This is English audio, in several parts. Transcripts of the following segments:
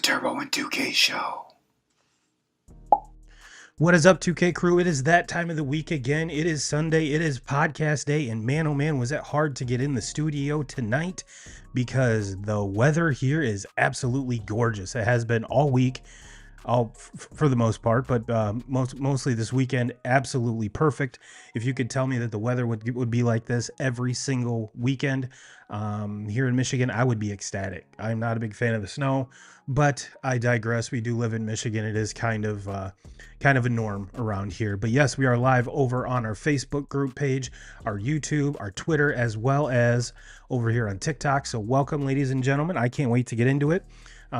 Turbo and 2K show. What is up, 2K crew? It is that time of the week again. It is Sunday. It is podcast day. And man, oh man, was it hard to get in the studio tonight because the weather here is absolutely gorgeous. It has been all week, for the most part, but mostly this weekend, absolutely perfect. If you could tell me that the weather would be like this every single weekend here in Michigan, I would be ecstatic. I'm not a big fan of the snow, but I digress. We do live in Michigan. It is kind of a norm around here. But yes, we are live over on our Facebook group page, our YouTube, our Twitter, as well as over here on TikTok. So welcome, ladies and gentlemen. I can't wait to get into it.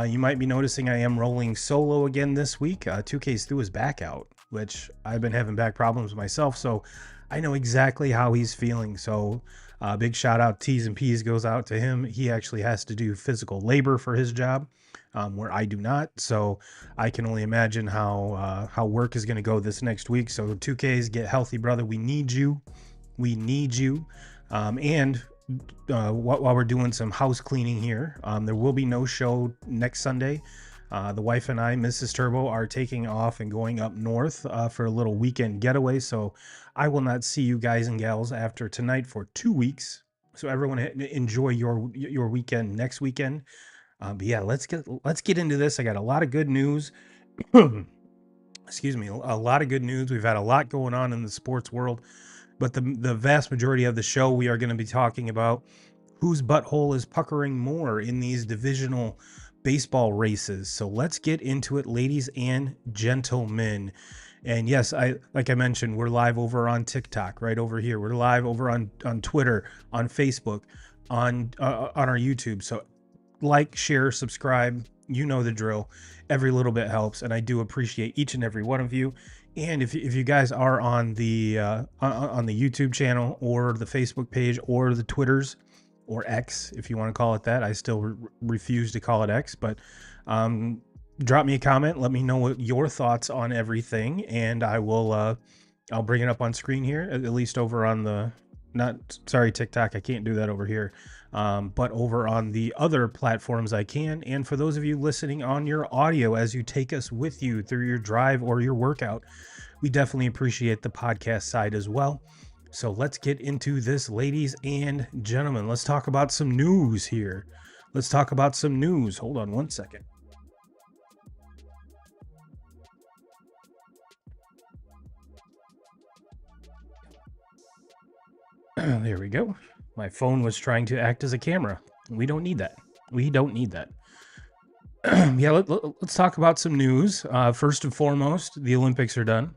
You might be noticing I am rolling solo again this week. 2K's threw his back out, which I've been having back problems myself, so I know exactly how he's feeling. So big shout out, T's and P's goes out to him. He actually has to do physical labor for his job, where I do not. So I can only imagine how work is going to go this next week. So 2K's, get healthy, brother. We need you. We need you. And while we're doing some house cleaning here, there will be no show next Sunday. The wife and I, Mrs. Turbo, are taking off and going up north for a little weekend getaway. So I will not see you guys and gals after tonight for 2 weeks. So everyone enjoy your weekend next weekend. But yeah, let's get into this. I got a lot of good news. Excuse me, a lot of good news. We've had a lot going on in the sports world, but the vast majority of the show we are going to be talking about whose butthole is puckering more in these divisional baseball races. So let's get into it, ladies and gentlemen. And yes, like I mentioned, we're live over on TikTok, right over here. We're live over on Twitter, on Facebook, on our YouTube. So like, share, subscribe. You know the drill. Every little bit helps, and I do appreciate each and every one of you. And if you guys are on the YouTube channel or the Facebook page or the Twitters or X, if you want to call it that, I still refuse to call it X, but drop me a comment. Let me know what your thoughts on everything, and I'll bring it up on screen here, at least over on the TikTok. I can't do that over here. But over on the other platforms I can. And for those of you listening on your audio as you take us with you through your drive or your workout, we definitely appreciate the podcast side as well. So let's get into this, ladies and gentlemen. Let's talk about some news here. Let's talk about some news. Hold on one second. There we go. My phone was trying to act as a camera. We don't need that. We don't need that. Yeah, let's talk about some news. First and foremost, the Olympics are done.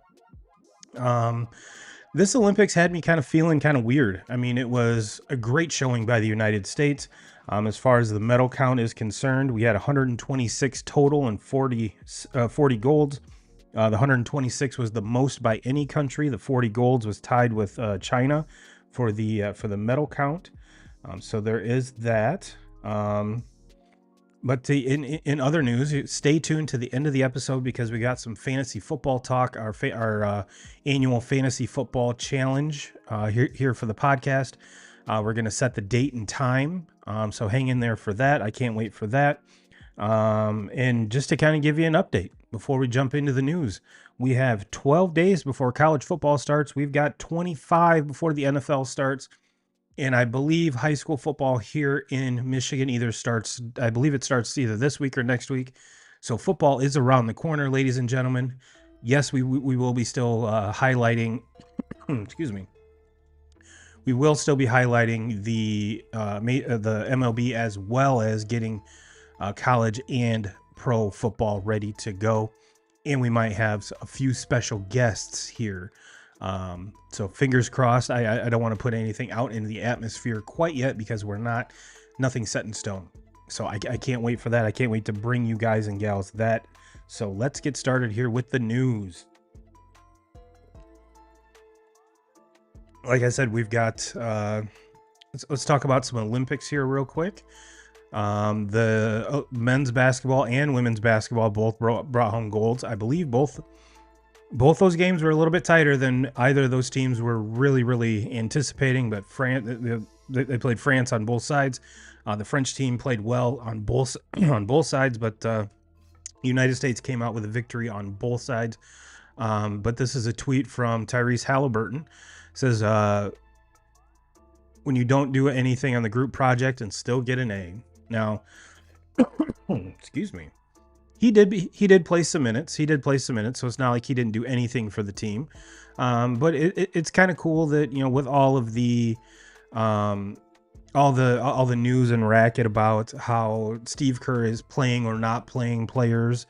This Olympics had me kind of feeling kind of weird. I mean, it was a great showing by the United States. As far as the medal count is concerned, we had 126 total and 40 golds. The 126 was the most by any country. The 40 golds was tied with China for the medal count. So there is that. But in other news, stay tuned to the end of the episode because we got some fantasy football talk. Our annual fantasy football challenge here for the podcast. We're going to set the date and time. So hang in there for that. I can't wait for that. And just to kind of give you an update before we jump into the news, we have 12 days before college football starts. We've got 25 before the NFL starts. And I believe high school football here in Michigan I believe it starts either this week or next week. So football is around the corner, ladies and gentlemen. Yes, we will be still highlighting, excuse me. We will still be highlighting the MLB as well as getting college and pro football ready to go. And we might have a few special guests here. So fingers crossed. I don't want to put anything out into the atmosphere quite yet because nothing set in stone. So I can't wait for that. I can't wait to bring you guys and gals that. So let's get started here with the news. Like I said, we've got, let's talk about some Olympics here real quick. The men's basketball and women's basketball both brought home golds. I believe both those games were a little bit tighter than either of those teams were really anticipating, but they played France on both sides. The French team played well on both sides, but the United States came out with a victory on both sides. But this is a tweet from Tyrese Halliburton. It says, when you don't do anything on the group project and still get an A. Now, excuse me. He did play some minutes. So it's not like he didn't do anything for the team. But it's kind of cool that, with all of the all the news and racket about how Steve Kerr is playing or not playing players,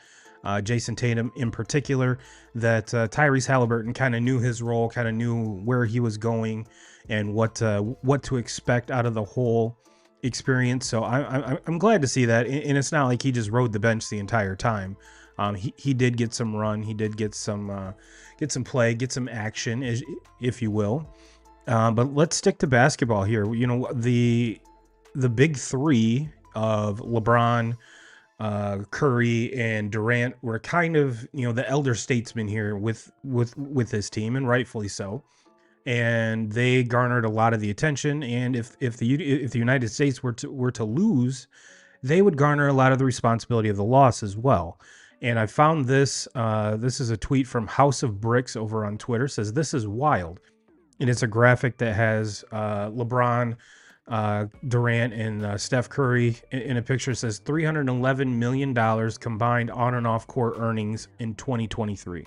Jason Tatum in particular, that Tyrese Halliburton kind of knew his role, kind of knew where he was going and what to expect out of the whole experience. So I'm glad to see that, and it's not like he just rode the bench the entire time. He did get some run, he did get some play, get some action, if you will. But let's stick to basketball here. The big three of LeBron, Curry, and Durant were kind of the elder statesmen here with his team, and rightfully so. And they garnered a lot of the attention. And if the United States were to lose they would garner a lot of the responsibility of the loss as well. And I found this. This is a tweet from House of Bricks over on Twitter. Says this is wild, and it's a graphic that has LeBron, Durant, and Steph Curry in a picture. It says $311 million combined on and off court earnings in 2023.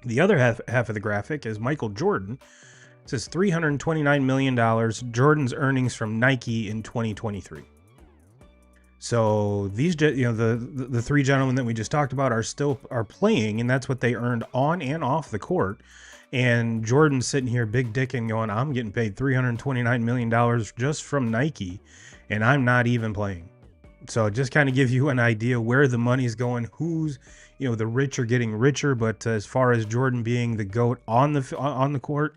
The other half of the graphic is Michael Jordan. It says $329 million Jordan's earnings from Nike in 2023. So these, the three gentlemen that we just talked about are playing, and that's what they earned on and off the court. And Jordan's sitting here big dick and going, I'm getting paid $329 million just from Nike, and I'm not even playing. So just kind of give you an idea where the money's going, who's, the rich are getting richer. But as far as Jordan being the GOAT on the court,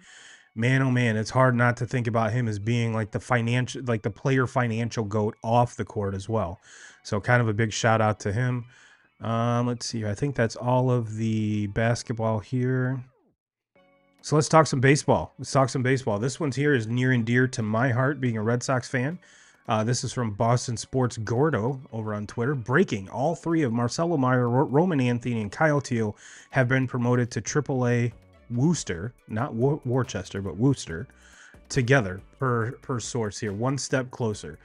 man, oh man, it's hard not to think about him as being like the player financial GOAT off the court as well. So kind of a big shout out to him. Let's see. I think that's all of the basketball here. So let's talk some baseball. This one's here is near and dear to my heart, being a Red Sox fan. This is from Boston Sports Gordo over on Twitter. Breaking: all three of Marcelo Meyer, Roman Anthony, and Kyle Teel have been promoted to AAA Worcester, not Worcester, but Worcester, together per source here, one step closer.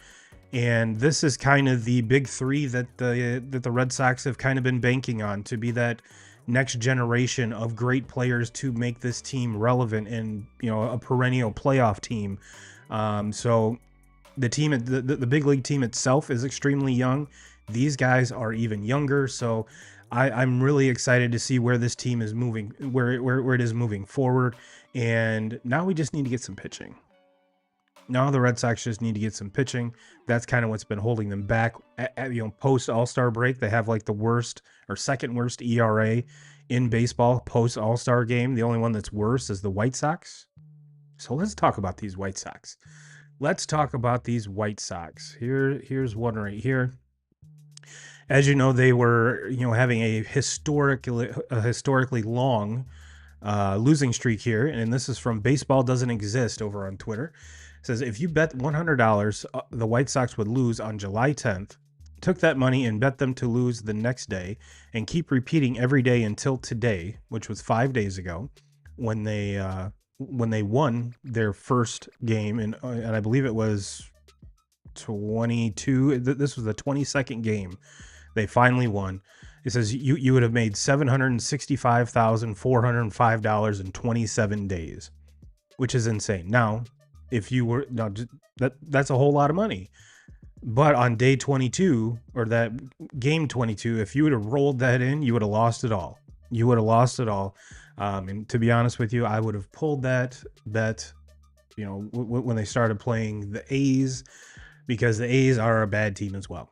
And this is kind of the big three that the Red Sox have kind of been banking on to be that next generation of great players to make this team relevant and a perennial playoff team. So the team, the big league team itself is extremely young. These guys are even younger. So I'm really excited to see where this team is moving, where it is moving forward. And now we just need to get some pitching. Now the Red Sox just need to get some pitching. That's kind of what's been holding them back. Post All-Star break, they have like the worst or second worst ERA in baseball post All-Star game. The only one that's worse is the White Sox. So let's talk about these White Sox. Here's one right here. As you know, they were having a historically long losing streak here, and this is from Baseball Doesn't Exist over on Twitter. It says, if you bet $100 the White Sox would lose on July 10th, took that money and bet them to lose the next day, and keep repeating every day until today, which was 5 days ago, when they won their first game, and I believe it was 22. This was the 22nd game they finally won. It says you would have made $765,405 in 27 days, which is insane. Now, if you were that's a whole lot of money. But on day 22 or that game 22, if you would have rolled that in, you would have lost it all. And to be honest with you, I would have pulled that bet, when they started playing the A's, because the A's are a bad team as well.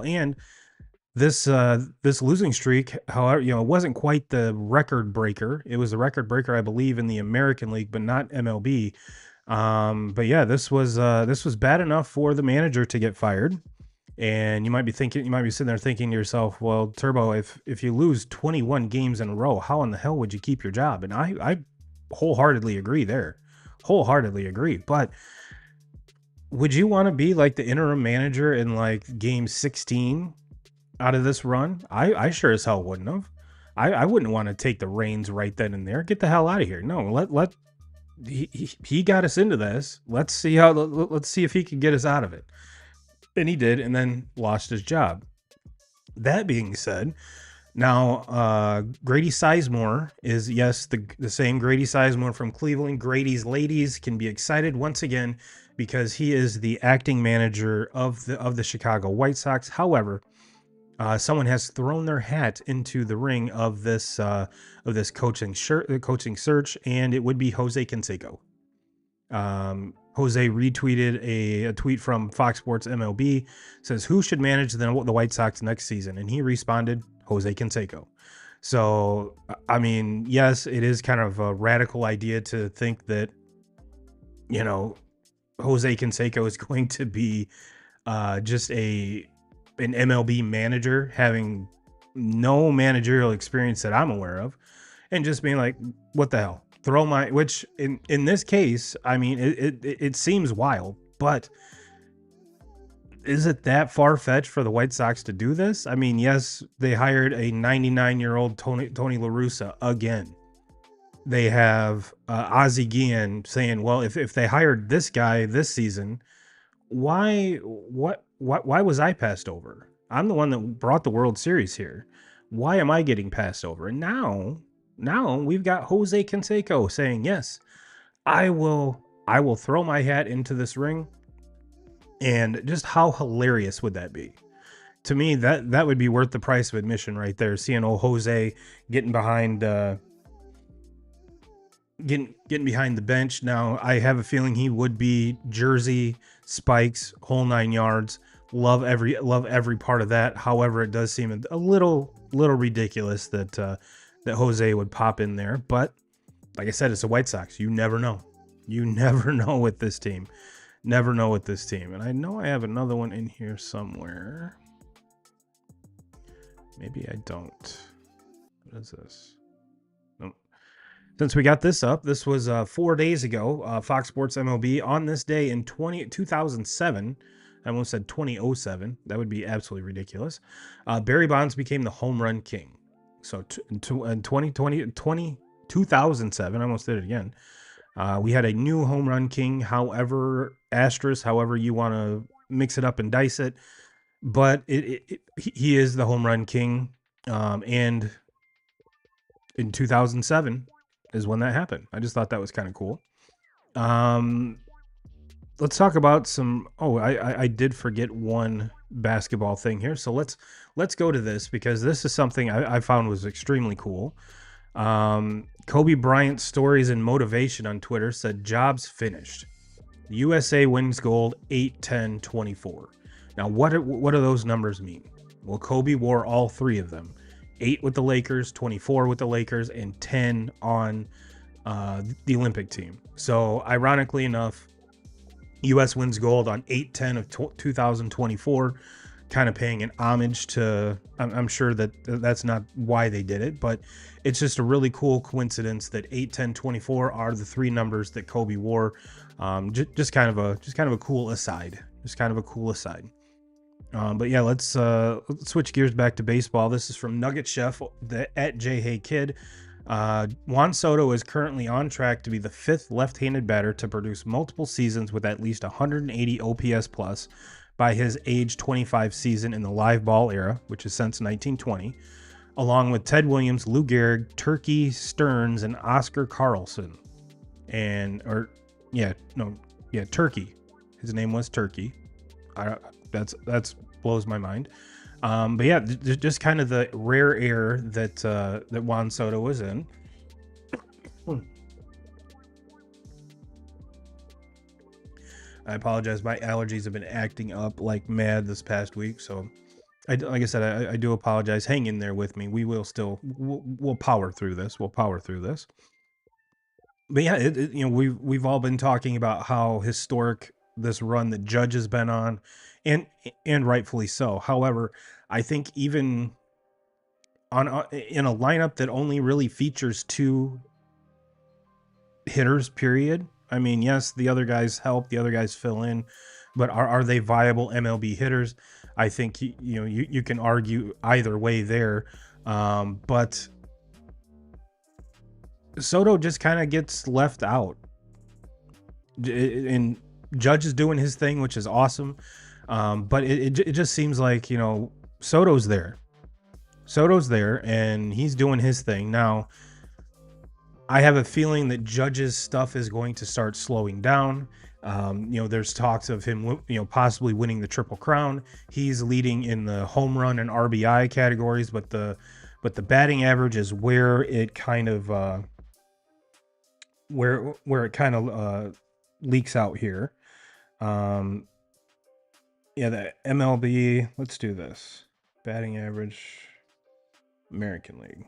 And this losing streak, however, it wasn't quite the record breaker. It was the record breaker, I believe, in the American League, but not MLB. But yeah, this was bad enough for the manager to get fired. And you might be sitting there thinking to yourself, well, Turbo, if you lose 21 games in a row, how in the hell would you keep your job? And I wholeheartedly agree there. But would you want to be like the interim manager in like game 16 out of this run? I sure as hell wouldn't have. I wouldn't want to take the reins right then and there. Get the hell out of here. No, he got us into this. Let's see if he can get us out of it. And he did, and then lost his job. That being said, now Grady Sizemore is, yes, the same Grady Sizemore from Cleveland. Grady's ladies can be excited once again because he is the acting manager of the Chicago White Sox. However, someone has thrown their hat into the ring of this coaching search, and it would be Jose Canseco. Jose retweeted a tweet from Fox Sports MLB, says, who should manage the White Sox next season? And he responded, Jose Canseco. So, I mean, yes, it is kind of a radical idea to think that, Jose Canseco is going to be just an MLB manager, having no managerial experience that I'm aware of, and just being like, what the hell? Which in this case, I mean, it seems wild, but is it that far-fetched for the White Sox to do this? I mean, yes, they hired a 99-year-old Tony La Russa again. They have Ozzie Guillen saying, well, if they hired this guy this season, why was I passed over? I'm the one that brought the World Series here. Why am I getting passed over? And now we've got Jose Canseco saying, yes, I will throw my hat into this ring. And just how hilarious would that be? To me, that would be worth the price of admission right there. Seeing old Jose getting behind getting behind the bench. Now, I have a feeling he would be jersey, spikes, whole 9 yards. Love every part of that. However, it does seem a little ridiculous that Jose would pop in there. But like I said, it's the White Sox. You never know. You never know with this team. Never know with this team. And I know I have another one in here somewhere. Maybe I don't. What is this? Nope. Since we got this up, this was 4 days ago. Fox Sports MLB on this day in 2007. I almost said 2007. That would be absolutely ridiculous. Barry Bonds became the home run king. So in 2007, I almost did it again. We had a new home run king, however you want to mix it up and dice it. But he is the home run king. And in 2007 is when that happened. I just thought that was kind of cool. Let's talk about some. Oh, I did forget one basketball thing here. So let's go to this because this is something I found was extremely cool. Kobe Bryant's stories and motivation on Twitter said jobs finished. USA wins gold 8-10-24. Now, what do those numbers mean? Well, Kobe wore all three of them. 8 with the Lakers, 24 with the Lakers, and 10 on the Olympic team. So, ironically enough, US wins gold on 8-10 of 2024, kind of paying an homage to, I'm sure that's not why they did it, but it's just a really cool coincidence that 8-10-24 are the three numbers that Kobe wore. Just kind of a cool aside. But yeah, let's switch gears back to baseball. This is from Nugget Chef at J Hey Kid. Juan Soto is currently on track to be the 5th left-handed batter to produce multiple seasons with at least 180 OPS plus by his age 25 season in the live ball era, which is since 1920, along with Ted Williams, Lou Gehrig, Turkey Stearns, and Oscar Carlson. Turkey. His name was Turkey. That's blows my mind. But yeah, just kind of the rare air that Juan Soto was in. I apologize. My allergies have been acting up like mad this past week, so like I said, I do apologize. Hang in there with me. We'll power through this. But yeah, we've all been talking about how historic this run that Judge has been on, and rightfully so. However, I think even in a lineup that only really features 2 hitters, period. I mean, yes, the other guys help, the other guys fill in, but are they viable MLB hitters? I think you can argue either way there, but Soto just kind of gets left out, and Judge is doing his thing, which is awesome. But it just seems like, Soto's there, and he's doing his thing. Now, I have a feeling that Judge's stuff is going to start slowing down. There's talks of him, possibly winning the Triple Crown. He's leading in the home run and RBI categories, but the batting average is where it kind of leaks out here. The MLB, let's do this. Batting average, American League.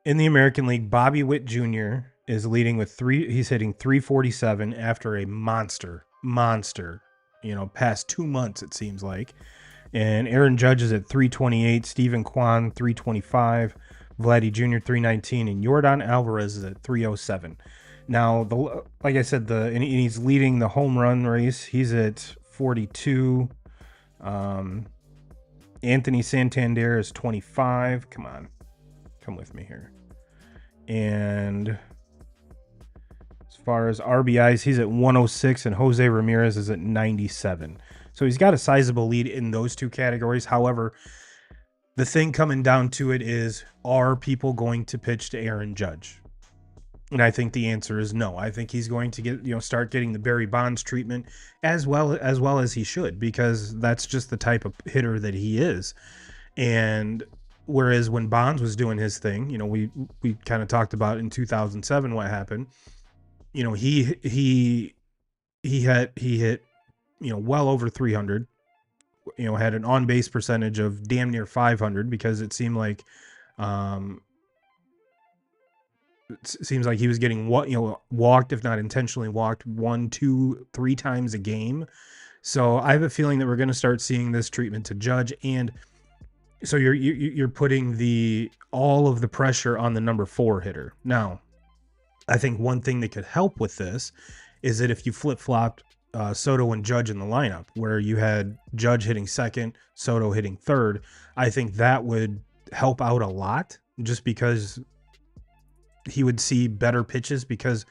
In the American League, Bobby Witt Jr. is leading with he's hitting 347 after a monster, past 2 months, it seems like. And Aaron Judge is at 328, Stephen Kwan 325, Vladdy Jr. 319, and Yordan Alvarez is at 307. Now, like I said, and he's leading the home run race. He's at 42. Anthony Santander is 25. Come on. Come with me here. And as far as RBIs, he's at 106, and Jose Ramirez is at 97. So he's got a sizable lead in those two categories. However, the thing coming down to it is, are people going to pitch to Aaron Judge? And I think the answer is no. I think he's going to get, start getting the Barry Bonds treatment as well as he should, because that's just the type of hitter that he is. And whereas when Bonds was doing his thing, we kind of talked about in 2007 what happened. He hit well over 300. Had an on-base percentage of damn near 500, because it seemed like he was getting walked, if not intentionally walked, 1, 2, 3 times a game. So I have a feeling that we're going to start seeing this treatment to Judge, and so you're putting all of the pressure on the number 4 hitter. Now, I think one thing that could help with this is that if you flip-flopped Soto and Judge in the lineup, where you had Judge hitting second, Soto hitting third, I think that would help out a lot, just because he would see better pitches. Because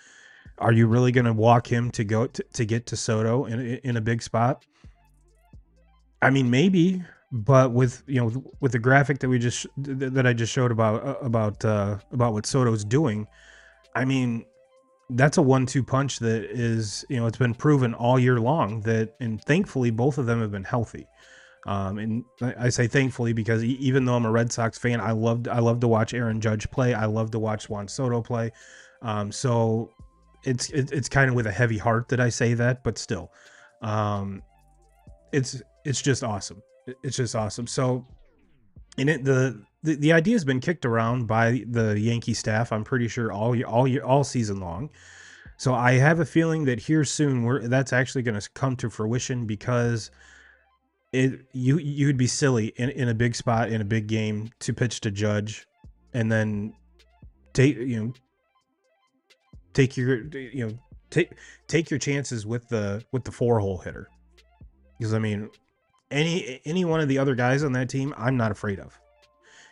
are you really going to walk him to go to get to Soto in a big spot? I mean, maybe, but with the graphic that I just showed about what Soto's doing, I mean, that's a 1-2 punch that is, it's been proven all year long and thankfully both of them have been healthy. And I say thankfully because even though I'm a Red Sox fan, I love to watch Aaron Judge play. I love to watch Juan Soto play. So it's kind of with a heavy heart that I say that, but still, it's just awesome. It's just awesome. So, and the idea has been kicked around by the Yankee staff, I'm pretty sure all season long. So I have a feeling that here soon that's actually going to come to fruition, because you'd be silly in a big spot in a big game to pitch to Judge and then take your chances with the 4-hole hitter. Because I mean, any one of the other guys on that team, I'm not afraid of.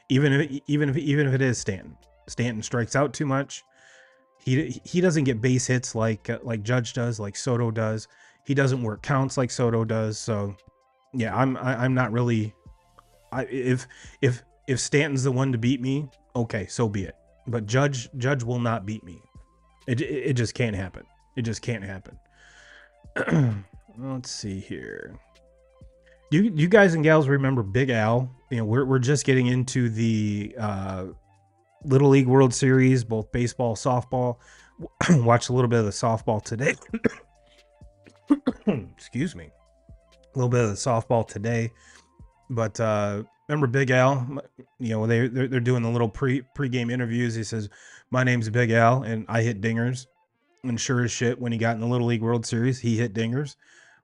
Even if it is Stanton. Stanton strikes out too much. He doesn't get base hits like Judge does, like Soto does. He doesn't work counts like Soto does. So yeah, I'm not really. If Stanton's the one to beat me, okay, so be it. But Judge will not beat me. It just can't happen. It just can't happen. Let's see here. You guys and gals remember Big Al? We're just getting into the Little League World Series, both baseball, softball. Watched a little bit of the softball today. Excuse me. A little bit of the softball today, but remember Big Al? They're doing the little pre-game interviews. He says, "My name's Big Al, and I hit dingers." And sure as shit, when he got in the Little League World Series, he hit dingers.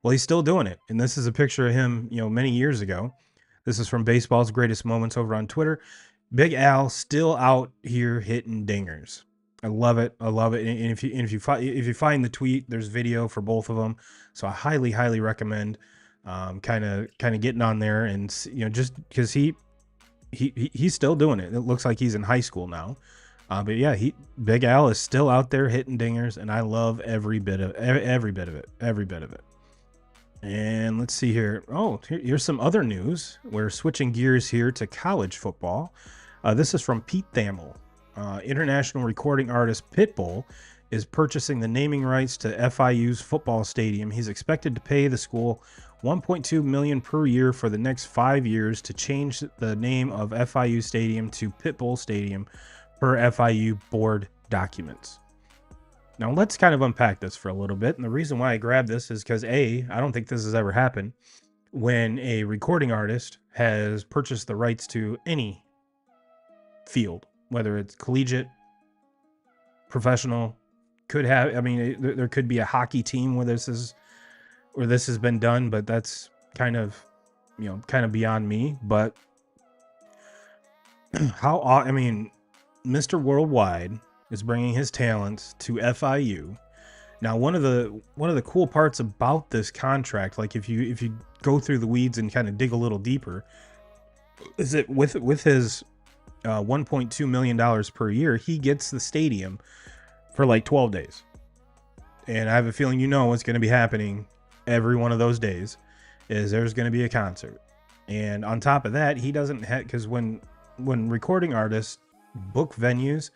Well, he's still doing it, and this is a picture of him, many years ago. This is from Baseball's Greatest Moments over on Twitter. Big Al still out here hitting dingers. I love it. I love it. And if you find the tweet, there's video for both of them. So I highly recommend kind of getting on there and just because he's still doing it. It looks like he's in high school now. But yeah, Big Al is still out there hitting dingers, and I love every bit of it. And let's see here. Oh, here's some other news. We're switching gears here to college football. This is from Pete Thamel. International recording artist Pitbull is purchasing the naming rights to FIU's football stadium. He's expected to pay the school $1.2 million per year for the next 5 years to change the name of FIU Stadium to Pitbull Stadium per FIU board documents. Now let's kind of unpack this for a little bit. And the reason why I grabbed this is because I don't think this has ever happened when a recording artist has purchased the rights to any field, whether it's collegiate, professional, there could be a hockey team where this has been done, but that's kind of beyond me. But Mr. Worldwide is bringing his talents to FIU, Now, one of the cool parts about this contract, like if you go through the weeds and kind of dig a little deeper, is that with his $1.2 million per year, he gets the stadium for like 12 days. And I have a feeling what's going to be happening every one of those days is there's going to be a concert. And on top of that, he doesn't have, because when recording artists book venues,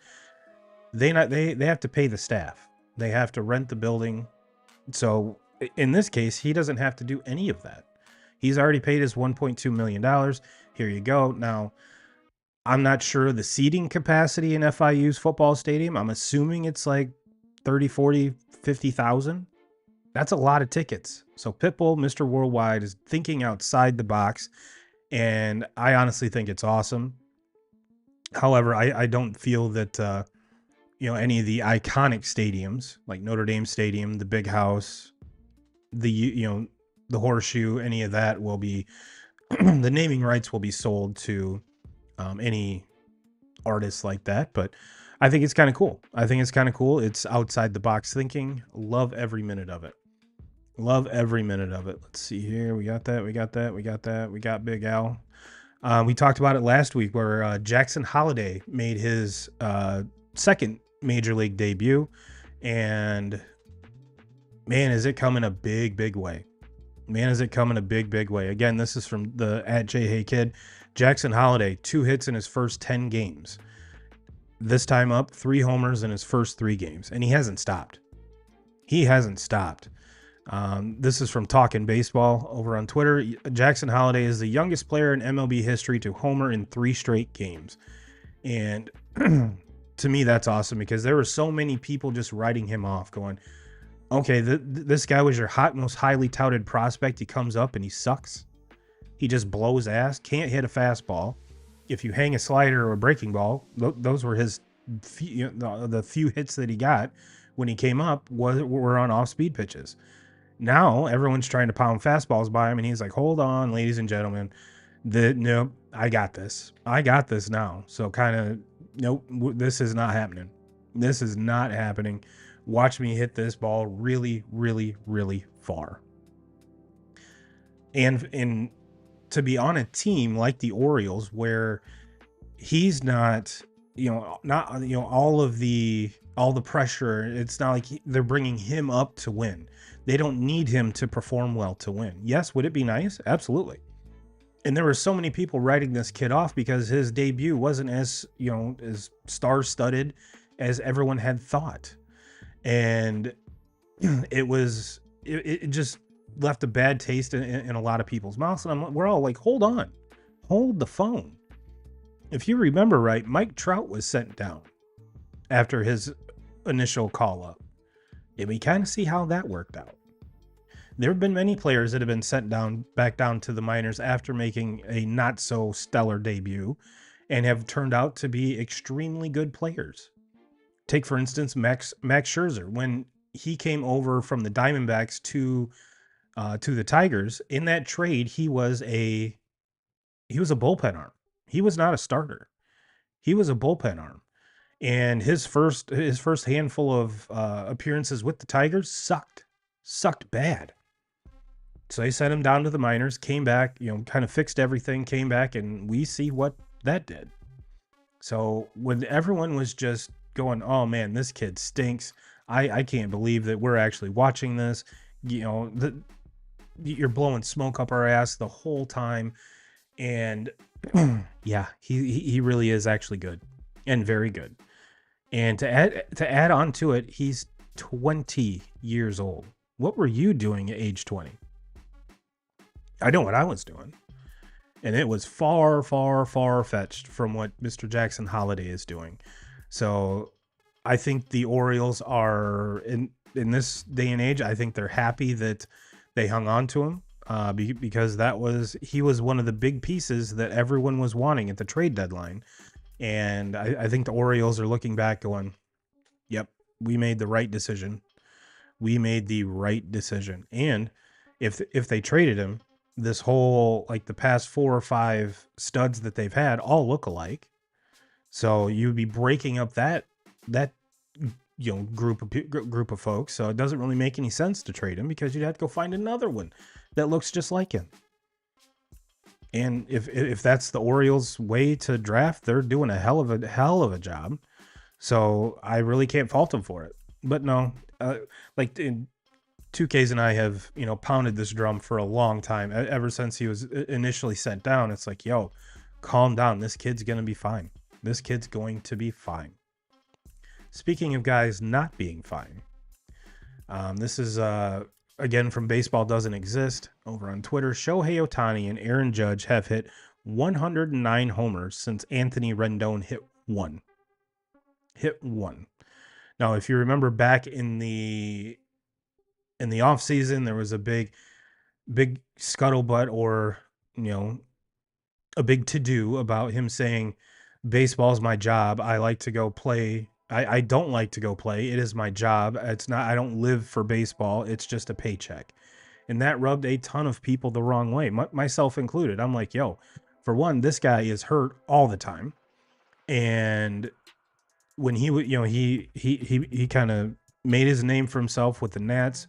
they have to pay the staff. They have to rent the building. So in this case, he doesn't have to do any of that. He's already paid his $1.2 million. Here you go. Now, I'm not sure the seating capacity in FIU's football stadium. I'm assuming it's like 30, 40, 50,000. That's a lot of tickets. So Pitbull, Mr. Worldwide, is thinking outside the box. And I honestly think it's awesome. However, I don't feel that, any of the iconic stadiums like Notre Dame Stadium, the Big House, the Horseshoe, any of that will be, the naming rights will be sold to any artists like that. But I think it's kind of cool. It's outside the box thinking. Love every minute of it. Let's see here. We got that. We got Big Al. We talked about it last week where Jackson Holliday made his second major league debut. And man, is it coming a big way. Again, this is from the @JHeyKid. Jackson Holliday, 2 hits in his first 10 games. This time up, 3 homers in his first 3 games. And he hasn't stopped. This is from Talkin' Baseball over on Twitter. Jackson Holliday is the youngest player in MLB history to homer in 3 straight games. And to me, that's awesome because there were so many people just writing him off going, okay, this guy was your most highly touted prospect. He comes up and he sucks. He just blows ass, can't hit a fastball. If you hang a slider or a breaking ball, those were his the few hits that he got when he came up were on off-speed pitches. Now everyone's trying to pound fastballs by him, and he's like, hold on, ladies and gentlemen. Nope, I got this now. So kind of, nope, this is not happening. Watch me hit this ball really, really, really far. And to be on a team like the Orioles where he's not, all the pressure, it's not like they're bringing him up to win. They don't need him to perform well to win. Yes, would it be nice? Absolutely. And there were so many people writing this kid off because his debut wasn't as star-studded as everyone had thought. And it just left a bad taste in a lot of people's mouths. And we're all like, hold on, hold the phone. If you remember right, Mike Trout was sent down after his initial call up. And we kind of see how that worked out. There have been many players that have been sent back down to the minors after making a not so stellar debut and have turned out to be extremely good players. Take, for instance, Max Scherzer. When he came over from the Diamondbacks to the Tigers, in that trade, he was a bullpen arm. He was not a starter. He was a bullpen arm. And his first handful of appearances with the Tigers sucked bad. So they sent him down to the minors, came back, kind of fixed everything, came back, and we see what that did. So when everyone was just going, oh man, this kid stinks. I can't believe that we're actually watching this. You're blowing smoke up our ass the whole time. And yeah, he really is actually good and very good. And to add on to it, he's 20 years old. What were you doing at age 20? I know what I was doing. And it was far, far, far fetched from what Mr. Jackson Holliday is doing. So I think the Orioles are, in this day and age, I think they're happy that they hung on to him because he was one of the big pieces that everyone was wanting at the trade deadline. And I think the Orioles are looking back going, yep, we made the right decision. And if they traded him, this whole, like the past 4 or 5 studs that they've had all look alike. So you'd be breaking up that group of folks. So it doesn't really make any sense to trade him because you'd have to go find another one that looks just like him. And if that's the Orioles' way to draft, they're doing a hell of a job. So I really can't fault them for it. But no, like in 2Ks and I have, pounded this drum for a long time. Ever since he was initially sent down, it's like, yo, calm down. This kid's going to be fine. This kid's going to be fine. Speaking of guys not being fine, this is, again, from Baseball Doesn't Exist over on Twitter. Shohei Ohtani and Aaron Judge have hit 109 homers since Anthony Rendon hit one. Now, if you remember back in the offseason, there was a big scuttlebutt or, a big to-do about him saying, baseball's my job. I like to go play. I don't like to go play. It is my job. It's not, I don't live for baseball. It's just a paycheck. And that rubbed a ton of people the wrong way, myself included. I'm like, yo, for one, this guy is hurt all the time. And when he would, he kind of made his name for himself with the Nats,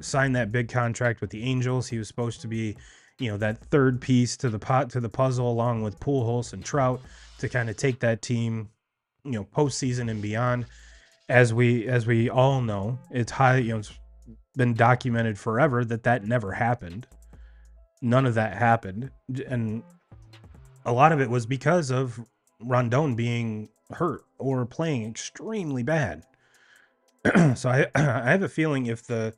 signed that big contract with the Angels. He was supposed to be, that third piece to the puzzle, along with Pujols and Trout, to kind of take that team, postseason and beyond. As we all know, it's it's been documented forever that never happened. None of that happened, and a lot of it was because of Rondon being hurt or playing extremely bad. So I have a feeling if the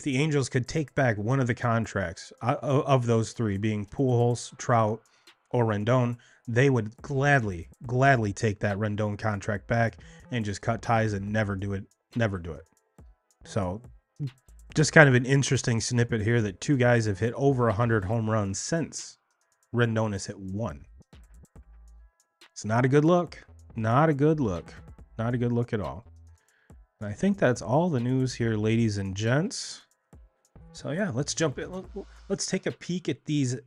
Angels could take back one of the contracts of those three, being Pujols, Trout, or Rendon, they would gladly take that Rendon contract back and just cut ties and never do it. So just kind of an interesting snippet here that two guys have hit over 100 home runs since Rendon has hit one. It's not a good look. Not a good look at all. And I think that's all the news here, ladies and gents. So yeah, let's jump in. Let's take a peek at these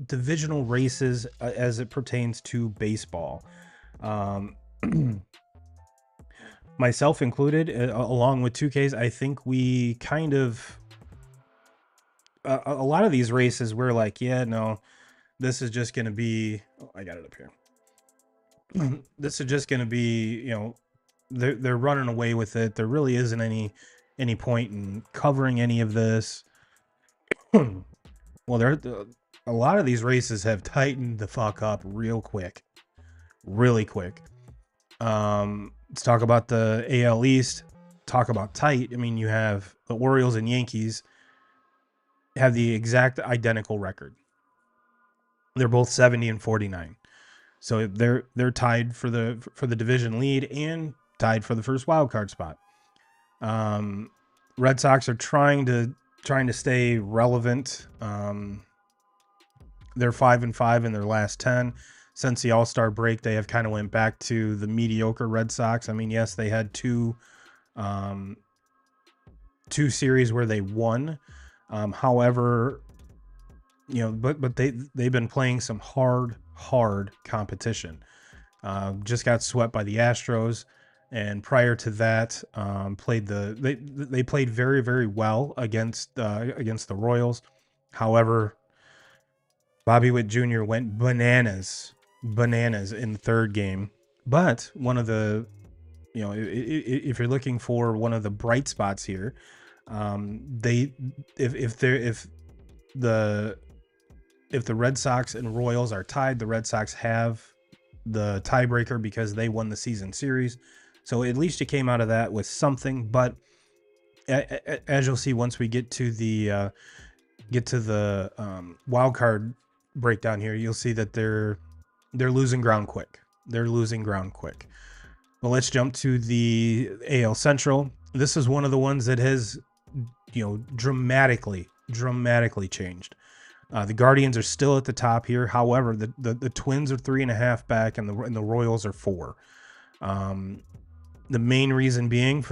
divisional races as it pertains to baseball. Myself included, along with 2Ks, I think we kind of a lot of these races we're like, yeah, no, this is just going to be. Oh, I got it up here. This is just going to be, they're running away with it. There really isn't any point in covering any of this. Well, a lot of these races have tightened the fuck up really quick. Let's talk about the AL East. Talk about tight. I mean, you have the Orioles and Yankees have the exact identical record. They're both 70 and 49. So they're tied for the division lead and tied for the first wild card spot. Red Sox are trying to stay relevant. They're 5-5 in their last 10. Since the All-Star break, they have kind of went back to the mediocre Red Sox. I mean, yes, they had two series where they won. However, but they've been playing some hard competition. Just got swept by the Astros, and prior to that, they played very, very well against the Royals. However, Bobby Witt Jr. went bananas in the third game. But one of the, if you're looking for one of the bright spots here, if the Red Sox and Royals are tied, the Red Sox have the tiebreaker because they won the season series. So at least you came out of that with something. But as you'll see once we get to the wild card breakdown here, you'll see that they're losing ground quick. Well, let's jump to the AL Central. This is one of the ones that has, dramatically changed. The Guardians are still at the top here. However, the Twins are 3.5 back, and the Royals are 4. The main reason being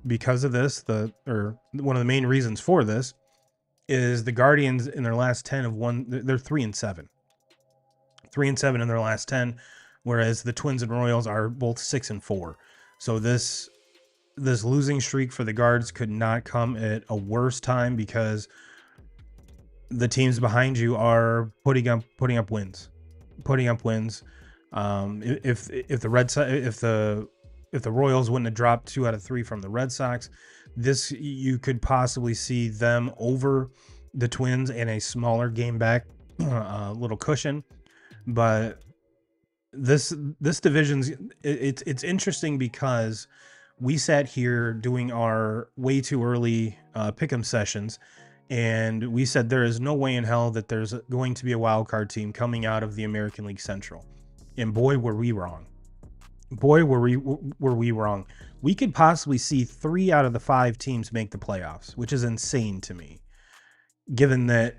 because of this, one of the main reasons for this is the Guardians in their last 10 have won. They're 3-7. 3-7 in their last 10, whereas the Twins and Royals are both 6-4. So this losing streak for the Guards could not come at a worse time because the teams behind you are putting up wins. If the Red Sox, if the Royals wouldn't have dropped 2 out of 3 from the Red Sox, this you could possibly see them over the Twins in a smaller game back, little cushion. But this division's it's interesting because we sat here doing our way too early pick'em sessions, and we said there is no way in hell that there's going to be a wild card team coming out of the American League Central. And boy, were we wrong. Were we wrong. We could possibly see 3 out of the 5 teams make the playoffs, which is insane to me. Given that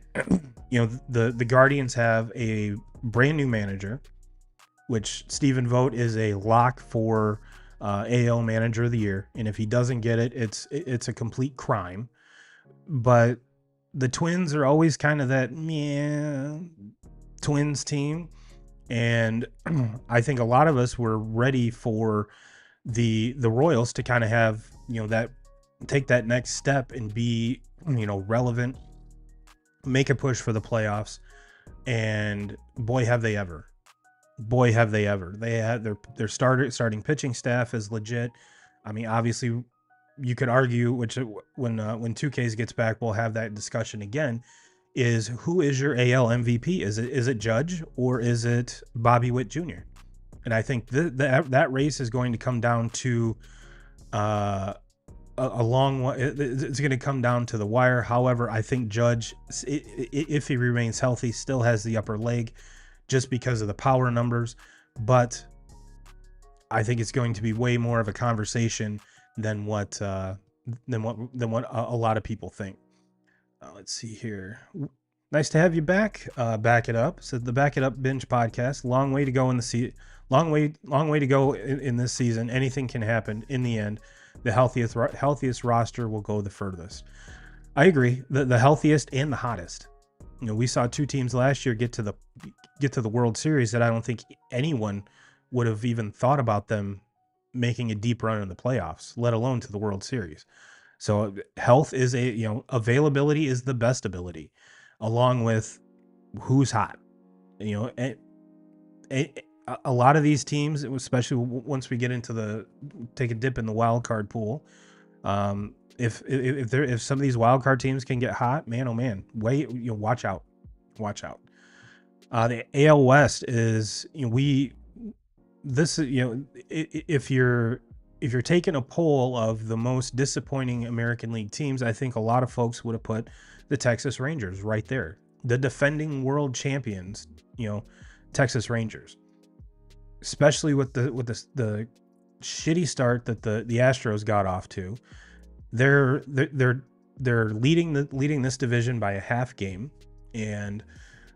the Guardians have a brand new manager, which Stephen Vogt is a lock for AL Manager of the Year, and if he doesn't get it, it's a complete crime. But the Twins are always kind of that Twins team, and I think a lot of us were ready for the Royals to kind of have that take that next step and be relevant, make a push for the playoffs, and boy have they ever. They had their starting pitching staff is legit. I mean, obviously, you could argue, which when 2Ks gets back, we'll have that discussion again. Is who is your AL MVP? Is it Judge or is it Bobby Witt Jr.? And I think that race is going to come down to a long one. It's going to come down to the wire. However, I think Judge, if he remains healthy, still has the upper leg, just because of the power numbers. But I think it's going to be way more of a conversation than what a lot of people think. Let's see here. Nice to have you back. Back It Up. So the Back It Up Binge podcast. Long way to go in the long way to go in this season. Anything can happen. In the end, the healthiest roster will go the furthest. I agree. The healthiest and the hottest. We saw 2 teams last year get to the World Series that I don't think anyone would have even thought about them making a deep run in the playoffs, let alone to the World Series. So health is availability is the best ability, along with who's hot. A lot of these teams, especially once we get into take a dip in the wild card pool, if some of these wild card teams can get hot, man, oh man, watch out. The AL West is if you're taking a poll of the most disappointing American League teams, I think a lot of folks would have put the Texas Rangers right there, the defending world champions, Texas Rangers, especially with the shitty start that the Astros got off to. They're leading this division by a half game, and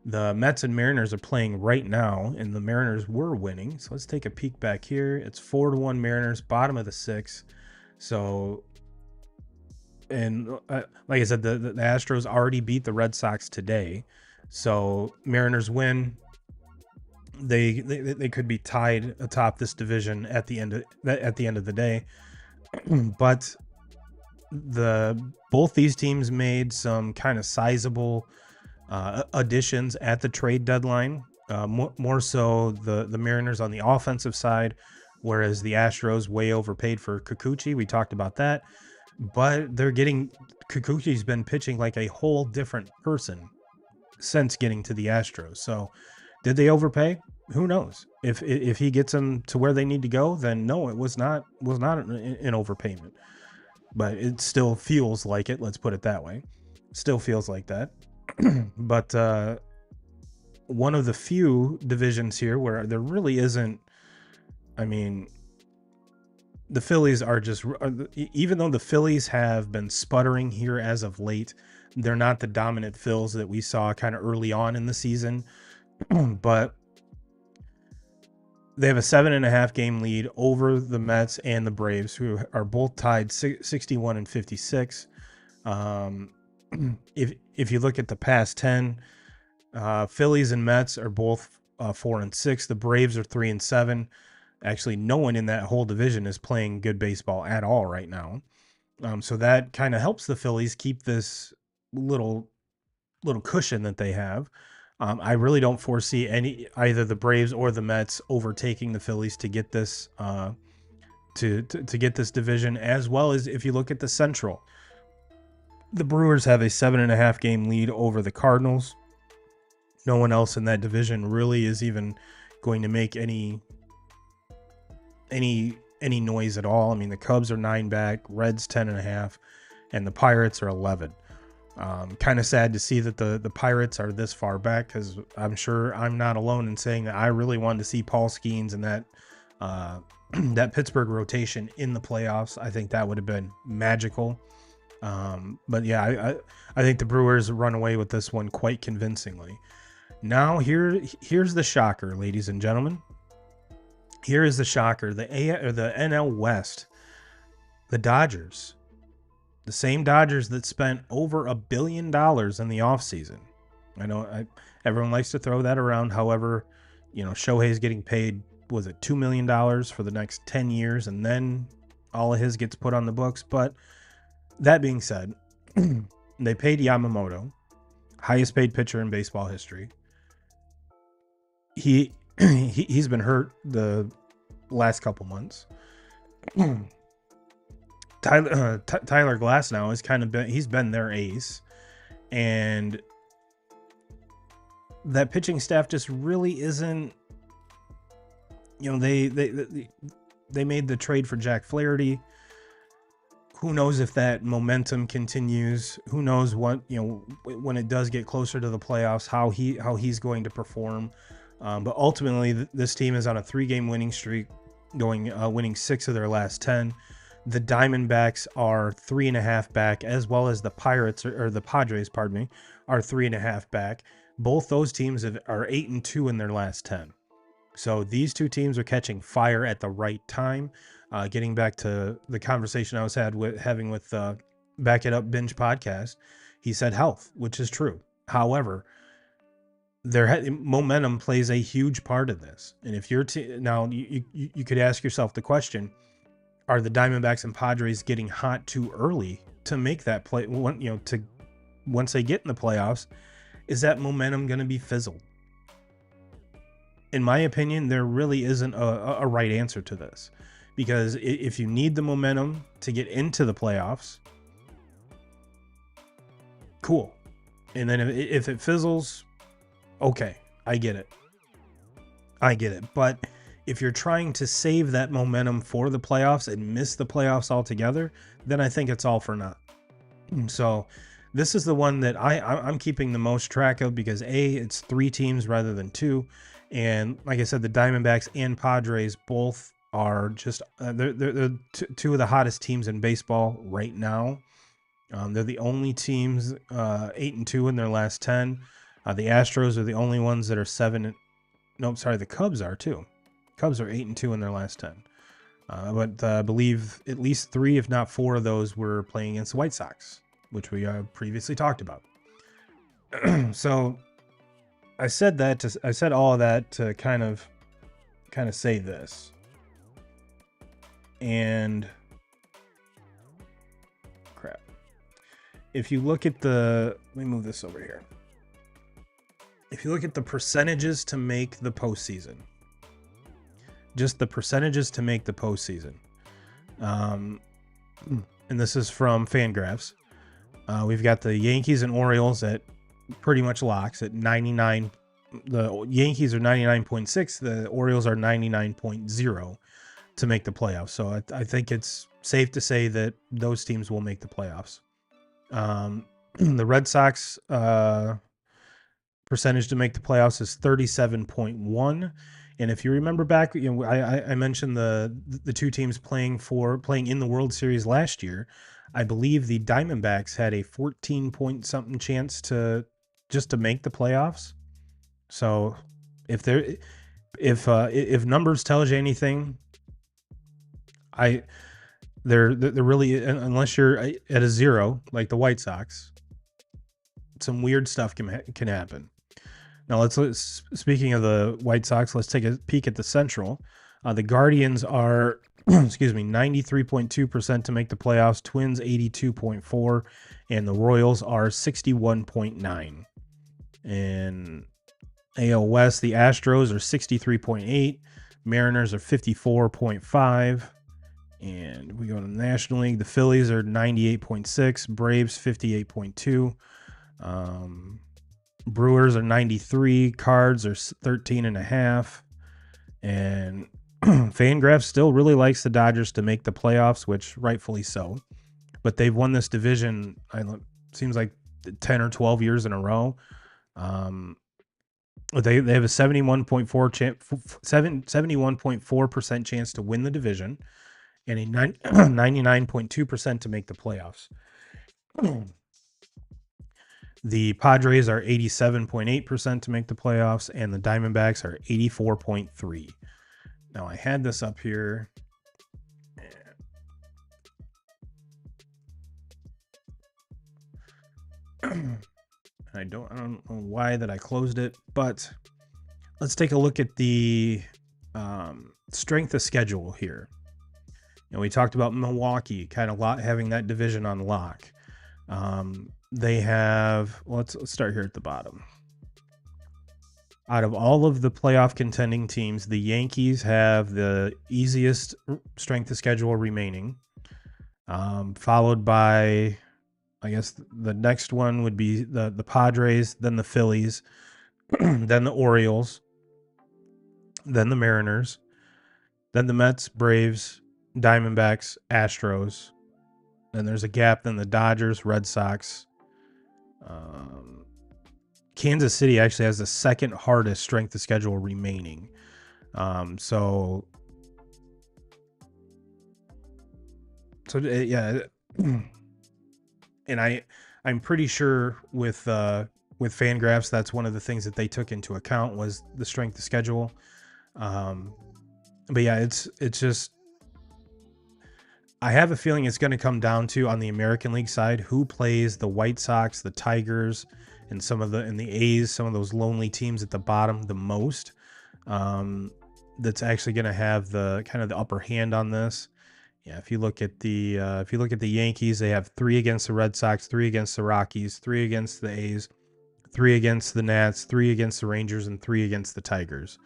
the Mets and Mariners are playing right now, and the Mariners were winning. So let's take a peek back here. It's 4-1 Mariners, bottom of the 6th. So, and like I said, the Astros already beat the Red Sox today. So Mariners win. They could be tied atop this division at the end of the day. But both these teams made some kind of sizable additions at the trade deadline, more so the Mariners on the offensive side, whereas the Astros way overpaid for Kikuchi. We talked about that, but Kikuchi's been pitching like a whole different person since getting to the Astros. So did they overpay? Who knows? If he gets them to where they need to go, then no, it was not an overpayment, but it still feels like it. Let's put it that way. Still feels like that. But one of the few divisions here where there really isn't, I mean, the Phillies are just, even though the Phillies have been sputtering here as of late, they're not the dominant Phils that we saw kind of early on in the season. But they have a 7.5 game lead over the Mets and the Braves, who are both tied 61 and 56. If you look at the past 10, Phillies and Mets are both 4 and 6. The Braves are 3 and 7. Actually, no one in that whole division is playing good baseball at all right now. So that kind of helps the Phillies keep this little cushion that they have. I really don't foresee either the Braves or the Mets overtaking the Phillies to get this to get this division. As well as if you look at the Central, the Brewers have a 7.5 game lead over the Cardinals. No one else in that division really is even going to make any noise at all. I mean, the Cubs are 9 back, Reds 10.5, and the Pirates are 11. Kind of sad to see that the Pirates are this far back, because I'm sure I'm not alone in saying that I really wanted to see Paul Skeens and that that Pittsburgh rotation in the playoffs. I think that would have been magical. But yeah, I think the Brewers run away with this one quite convincingly. Now here's the shocker, ladies and gentlemen. Here is the shocker. The NL West, the Dodgers. The same Dodgers that spent over $1 billion in the offseason. I know everyone likes to throw that around. However, Shohei's getting paid, was it $2 million for the next 10 years, and then all of his gets put on the books. But that being said, they paid Yamamoto, highest paid pitcher in baseball history. He's been hurt the last couple months. Tyler Glasnow has he's been their ace, and that pitching staff just really isn't. They made the trade for Jack Flaherty. Who knows if that momentum continues? Who knows what, when it does get closer to the playoffs, how he's going to perform. But ultimately, this team is on a 3-game winning streak, winning 6 of their last 10. The Diamondbacks are 3.5 back, as well as the Pirates or the Padres, pardon me, are 3.5 back. Both those teams are 8-2 in their last 10. So these two teams are catching fire at the right time. Getting back to the conversation I was having with Back It Up Binge podcast, he said health, which is true. However, momentum plays a huge part of this. And if you're now, you could ask yourself the question: are the Diamondbacks and Padres getting hot too early to make that play? Once they get in the playoffs, is that momentum going to be fizzled? In my opinion, there really isn't a right answer to this, because if you need the momentum to get into the playoffs, cool. And then if it fizzles, okay, I get it. But if you're trying to save that momentum for the playoffs and miss the playoffs altogether, then I think it's all for naught. So this is the one that I'm keeping the most track of, because it's 3 teams rather than 2. And like I said, the Diamondbacks and Padres both are just they're 2 of the hottest teams in baseball right now. They're the only teams 8-2 in their last 10. The Astros are the only ones that are 7. No, sorry, the Cubs are too. Cubs are 8-2 in their last 10. But I believe at least 3, if not 4 of those were playing against the White Sox, which we previously talked about. So I said all of that to kind of say this. And crap. If you look at let me move this over here. If you look at the percentages to make the postseason, just the percentages to make the postseason, and this is from Fangraphs, we've got the Yankees and Orioles at pretty much locks at 99. The Yankees are 99.6. The Orioles are 99.0 to make the playoffs. So I think it's safe to say that those teams will make the playoffs. The Red Sox percentage to make the playoffs is 37.1. And if you remember back, I mentioned the 2 teams playing in the World Series last year. I believe the Diamondbacks had a 14 point something chance to make the playoffs. So if numbers tells you anything, they're really, unless you're at a 0 like the White Sox, some weird stuff can happen. Now speaking of the White Sox, let's take a peek at the Central. The Guardians are, excuse me, 93.2% to make the playoffs. Twins 82.4, and the Royals are 61.9. And AL West, the Astros are 63.8, Mariners are 54.5, and we go to the National League. The Phillies are 98.6, Braves 58.2, Brewers are 93, Cards are 13.5, and Fangraphs still really likes the Dodgers to make the playoffs, which rightfully so. But they've won this division, seems like 10 or 12 years in a row. They have a 71.4% chance to win the division and a 99.2% to make the playoffs. The Padres are 87.8% to make the playoffs, and the Diamondbacks are 84.3. Now I had this up here. I don't know why that I closed it, but let's take a look at the strength of schedule here. We talked about Milwaukee kind of having that division on lock. They have, let's start here at the bottom. Out of all of the playoff contending teams, the Yankees have the easiest strength of schedule remaining, followed by, I guess the next one would be the Padres, then the Phillies, then the Orioles, then the Mariners, then the Mets, Braves, Diamondbacks, Astros. Then there's a gap, then the Dodgers, Red Sox. Kansas City actually has the second hardest strength of schedule remaining. So yeah. And I'm pretty sure with Fangraphs, that's one of the things that they took into account was the strength of schedule. But yeah, it's just, I have a feeling it's going to come down to, on the American League side, who plays the White Sox, the Tigers, and the A's, some of those lonely teams at the bottom the most. That's actually going to have the kind of the upper hand on this. Yeah, if you look at the Yankees, they have 3 against the Red Sox, 3 against the Rockies, 3 against the A's, 3 against the Nats, 3 against the Rangers, and 3 against the Tigers.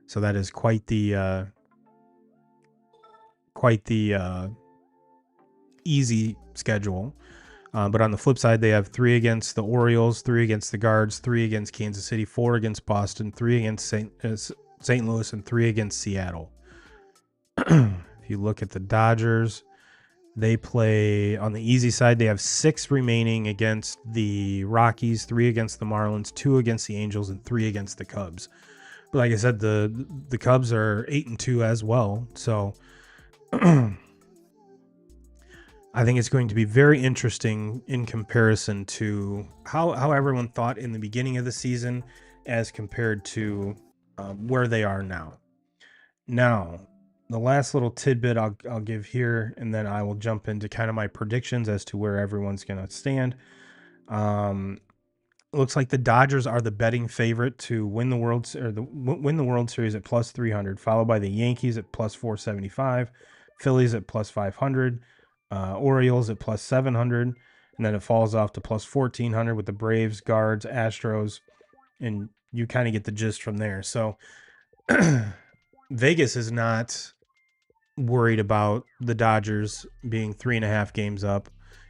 So that is quite the easy schedule. But on the flip side, they have 3 against the Orioles, 3 against the Guards, 3 against Kansas City, 4 against Boston, 3 against St. Louis, and 3 against Seattle. If you look at the Dodgers, they play on the easy side. They have 6 remaining against the Rockies, 3 against the Marlins, 2 against the Angels, and 3 against the Cubs. But like I said, the Cubs are 8-2 as well. So I think it's going to be very interesting in comparison to how everyone thought in the beginning of the season as compared to where they are now. Now, the last little tidbit I'll give here, and then I will jump into kind of my predictions as to where everyone's going to stand. Looks like the Dodgers are the betting favorite to win the World Series at plus 300, followed by the Yankees at plus 475, Phillies at plus 500, Orioles at plus 700, and then it falls off to plus 1400 with the Braves, Guards, Astros, and you kind of get the gist from there. So Vegas is not worried about the Dodgers being 3.5 games up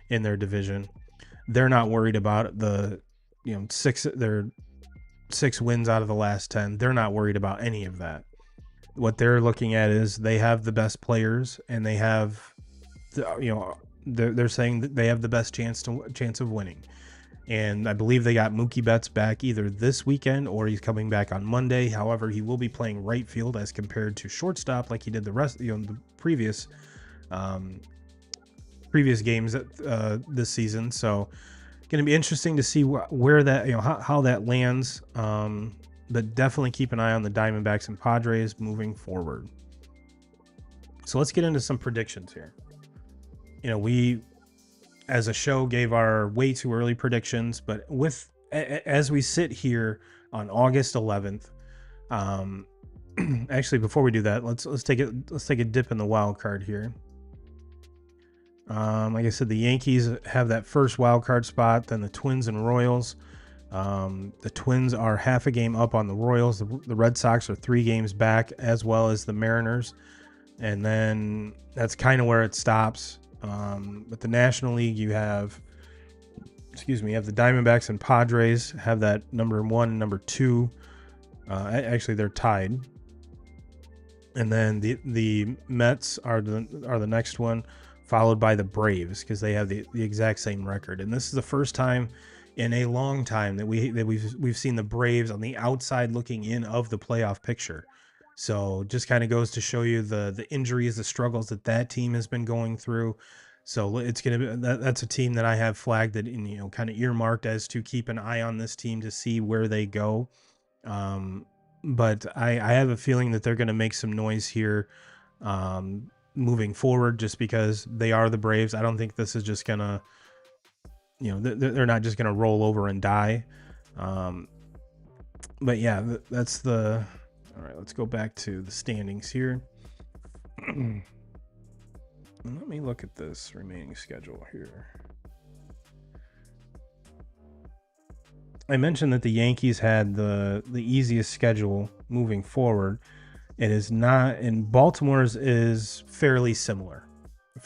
in their division. They're not worried about their 6 wins out of the last 10. They're not worried about any of that. What they're looking at is they have the best players, and they have, they're saying that they have the best chance of winning. And I believe they got Mookie Betts back either this weekend or he's coming back on Monday. However, he will be playing right field as compared to shortstop like he did the previous games this season. So going to be interesting to see where that, how that lands. But definitely keep an eye on the Diamondbacks and Padres moving forward. So let's get into some predictions here. We, as a show, gave our way too early predictions, but as we sit here on August 11th, Actually, before we do that, let's take a dip in the wild card here. Like I said, the Yankees have that first wild card spot, then the Twins and Royals. The Twins are half a game up on the Royals. The Red Sox are 3 games back, as well as the Mariners. And then that's kind of where it stops. But the National League, you have the Diamondbacks and Padres have that number 1 and number 2. Actually, they're tied. And then the Mets are the next one, followed by the Braves, because they have the exact same record. And this is the first time in a long time that we've seen the Braves on the outside looking in of the playoff picture. So just kind of goes to show you the injuries, the struggles that team has been going through. So it's gonna be that's a team that I have flagged that kind of earmarked as to keep an eye on this team to see where they go. But I have a feeling that they're going to make some noise here moving forward, just because they are the Braves. I don't think this is just going to, they're not just going to roll over and die. But yeah, that's all right, let's go back to the standings here. Let me look at this remaining schedule here. I mentioned that the Yankees had the easiest schedule moving forward. It is not, and Baltimore's is fairly similar.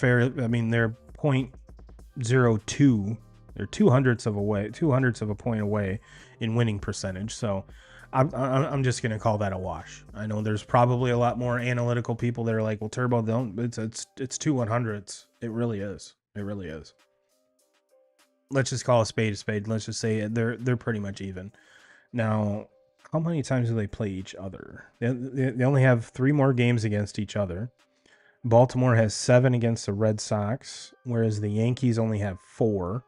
I mean, they're 0.02. They're 200ths of a point away in winning percentage. So I'm just gonna call that a wash. I know there's probably a lot more analytical people that are like, well, Turbo, don't. It's 2 100ths. It really is. It really is. Let's just call a spade a spade. Let's just say they're pretty much even. Now, how many times do they play each other? They only have 3 more games against each other. Baltimore has 7 against the Red Sox, whereas the Yankees only have 4.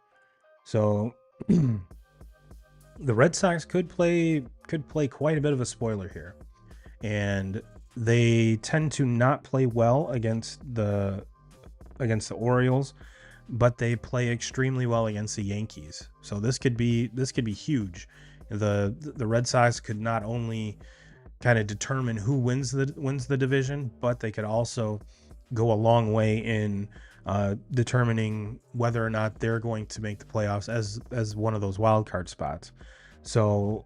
So the Red Sox could play quite a bit of a spoiler here. And they tend to not play well against the Orioles, but they play extremely well against the Yankees. So this could be huge. The Red Sox could not only kind of determine who wins the division, but they could also go a long way in determining whether or not they're going to make the playoffs as one of those wild card spots. So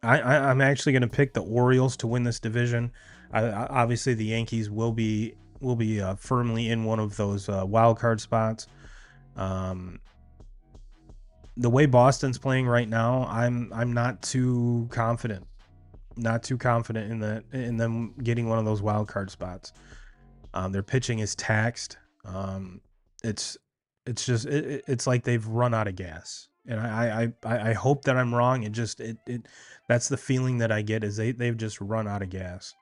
I'm actually going to pick the Orioles to win this division. Obviously, the Yankees will be firmly in one of those wild card spots. The way Boston's playing right now, I'm not too confident. Not too confident in them getting one of those wild card spots. Their pitching is taxed. It's like they've run out of gas, and I hope that I'm wrong. That's the feeling that I get, is they've just run out of gas.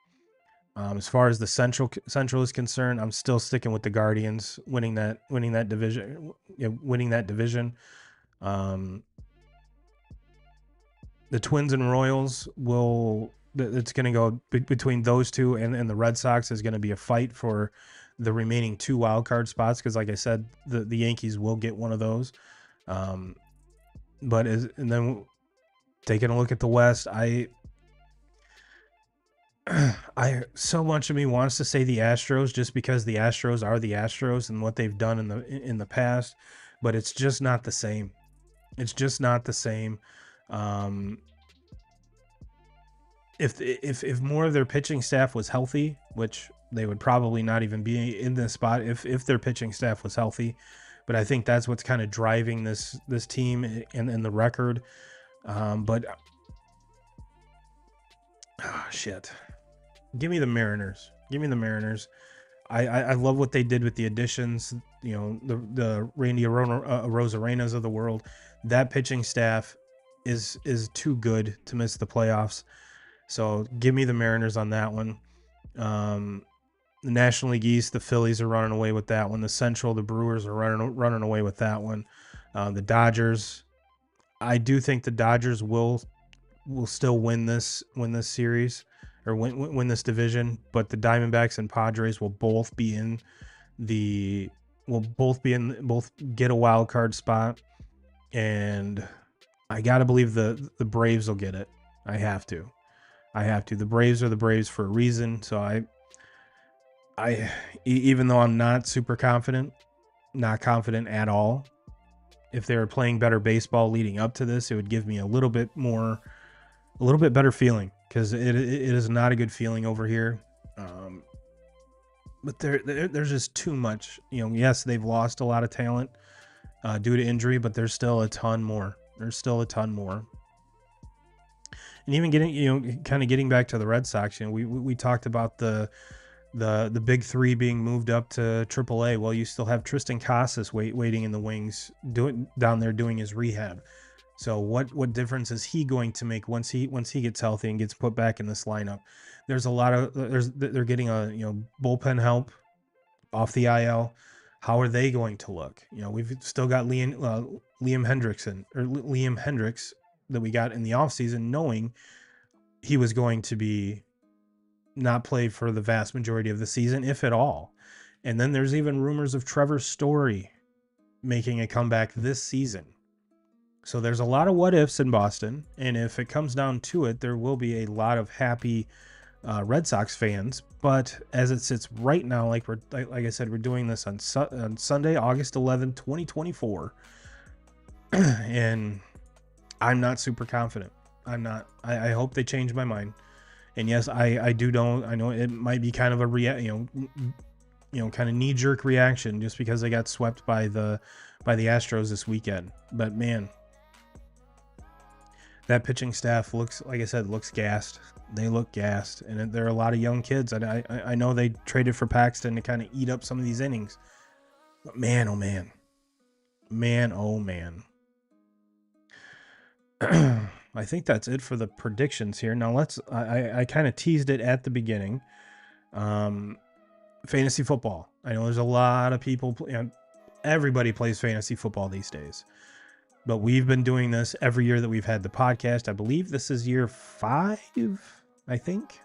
As far as the Central is concerned, I'm still sticking with the Guardians winning that division. The Twins and Royals it's going to go between those two, and the Red Sox is going to be a fight for the remaining 2 wild card spots, because like I said, the Yankees will get one of those. And then taking a look at the West, so much of me wants to say the Astros, just because the Astros are the Astros and what they've done in the past, but it's just not the same. It's just not the same. If more of their pitching staff was healthy, which they would probably not even be in this spot if their pitching staff was healthy, but I think that's what's kind of driving this team and the record. But shit. Give me the Mariners. I love what they did with the additions. The Randy Arozarenas of the world. That pitching staff is too good to miss the playoffs. So give me the Mariners on that one. The National League East, the Phillies are running away with that one. The Central, the Brewers are running away with that one. The Dodgers, I do think the Dodgers will still win this series, or win this division, but the Diamondbacks and Padres will both get a wild card spot, and I gotta believe the Braves will get it. I have to. I have to. The Braves are the Braves for a reason. So even though I'm not super confident, not confident at all, if they were playing better baseball leading up to this, it would give me a little bit better feeling, because it is not a good feeling over here. But there's just too much. Yes, they've lost a lot of talent due to injury, but there's still a ton more. And even getting back to the Red Sox, we talked about the big three being moved up to AAA. Well, you still have Tristan Casas waiting in the wings, down there doing his rehab. So what difference is he going to make once he gets healthy and gets put back in this lineup? They're getting bullpen help off the IL. How are they going to look? We've still got Liam Hendricks that we got in the offseason, knowing he was going to be not play for the vast majority of the season, if at all. And then there's even rumors of Trevor Story making a comeback this season. So there's a lot of what ifs in Boston, and if it comes down to it, there will be a lot of happy Red Sox fans. But as it sits right now, like I said, we're doing this on Sunday, August 11th, 2024, and I'm not super confident. I'm not. I hope they change my mind. And yes, I know it might be kind of a kind of knee-jerk reaction just because they got swept by the Astros this weekend. But man, that pitching staff looks gassed. They look gassed, and there are a lot of young kids. I know they traded for Paxton to kind of eat up some of these innings. But man, oh man. I think that's it for the predictions here. Now I kind of teased it at the beginning. Fantasy football. I know there's a lot of people, everybody plays fantasy football these days, but we've been doing this every year that we've had the podcast. I believe this is year 5. I think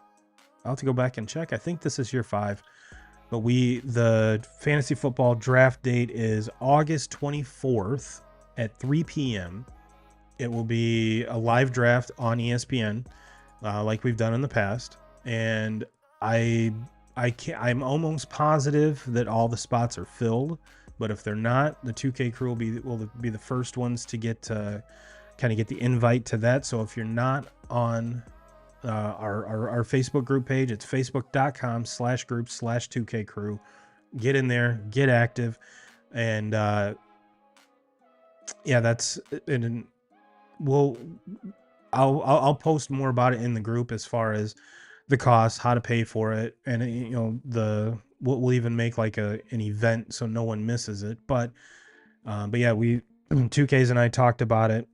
I'll have to go back and check. I think this is year 5, but the fantasy football draft date is August 24th at 3 p.m. It will be a live draft on ESPN, like we've done in the past. And I'm almost positive that all the spots are filled, but if they're not, the 2K crew will be the first ones to get the invite to that. So if you're not on our Facebook group page, it's facebook.com/group/2K crew. Get in there, get active, and that's it. I'll post more about it in the group as far as the cost, how to pay for it, and we'll even make like an event so no one misses it. But yeah, 2Ks and I talked about it,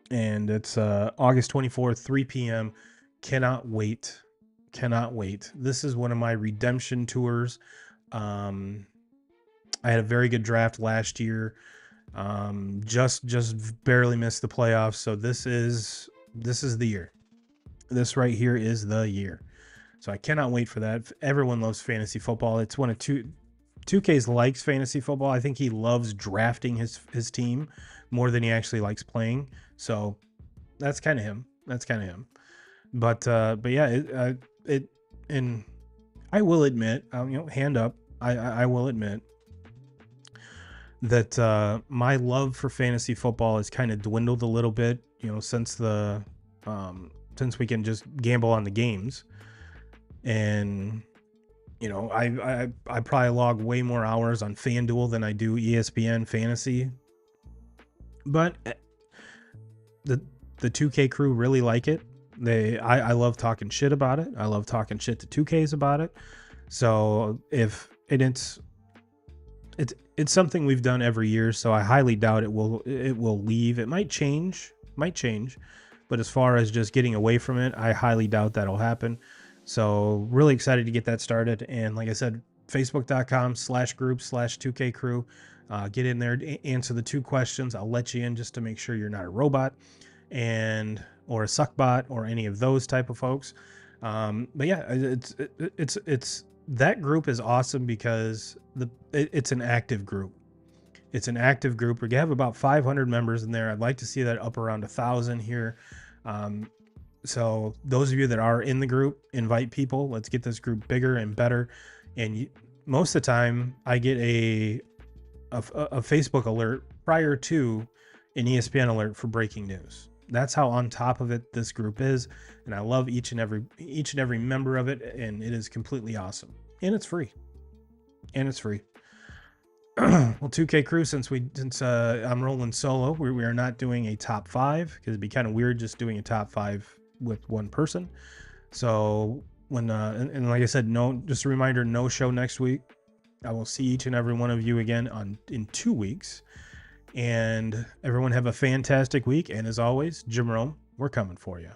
and it's August 24th, 3 p.m. Cannot wait. This is one of my redemption tours. I had a very good draft last year. Just barely missed the playoffs. So this is the year. This right here is the year. So I cannot wait for that. Everyone loves fantasy football. It's one of 2Ks likes fantasy football. I think he loves drafting his team more than he actually likes playing. So that's kind of him. But yeah, and I will admit, hand up, I will admit that my love for fantasy football has kind of dwindled a little bit, since we can just gamble on the games. And I probably log way more hours on FanDuel than I do ESPN fantasy. But the 2K crew really like it. I love talking shit about it. I love talking shit to 2Ks about it. So it's something we've done every year, so I highly doubt it will leave. It might change, but as far as just getting away from it, I highly doubt that'll happen. So really excited to get that started. And like I said, facebook.com/group/2K crew. Get in there, answer the 2 questions. I'll let you in just to make sure you're not a robot or a suckbot or any of those type of folks. But yeah, it's that group is awesome because it's an active group. We have about 500 members in there. I'd like to see that up around 1,000 here. So those of you that are in the group, invite people. Let's get this group bigger and better. And most of the time, I get a Facebook alert prior to an ESPN alert for breaking news. That's how on top of it this group is, and I love each and every member of it, and it is completely awesome. And it's free. Well, 2K crew, since I'm rolling solo, we are not doing a top 5 because it'd be kind of weird just doing a top 5 with one person. So when and like I said, just a reminder, no show next week. I will see each and every one of you again in 2 weeks, and everyone have a fantastic week. And as always, Jim Rome, we're coming for you.